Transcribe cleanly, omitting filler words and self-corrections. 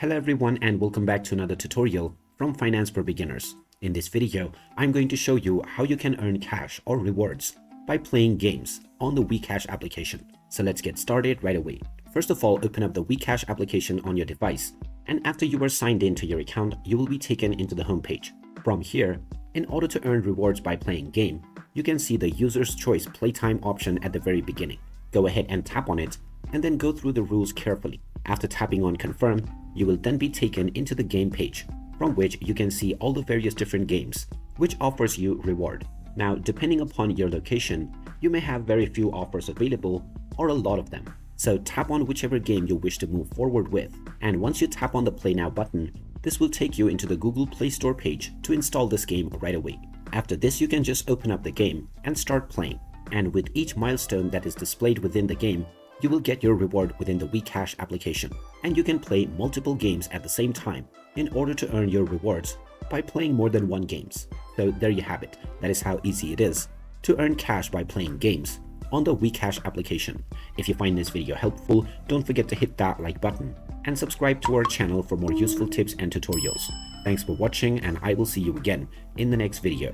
Hello everyone and welcome back to another tutorial from Finance for Beginners. In this video, I'm going to show you how you can earn cash or rewards by playing games on the WeCash application. So let's get started right away. First of all, open up the WeCash application on your device, and after you are signed in to your account, you will be taken into the home page. From here, in order to earn rewards by playing game, you can see the user's choice playtime option at the very beginning. Go ahead and tap on it and then go through the rules carefully. After tapping on confirm, you will then be taken into the game page, from which you can see all the various different games which offers you reward. Now, depending upon your location, you may have very few offers available or a lot of them. So tap on whichever game you wish to move forward with, and once you tap on the Play Now button, this will take you into the Google Play Store page to install this game right away. After this, you can just open up the game and start playing. And with each milestone that is displayed within the game, you will get your reward within the WeCash application. And you can play multiple games at the same time in order to earn your rewards by playing more than one games. So there you have it. That is how easy it is to earn cash by playing games on the WeCash application. If you find this video helpful, don't forget to hit that like button and subscribe to our channel for more useful tips and tutorials. Thanks for watching, and I will see you again in the next video.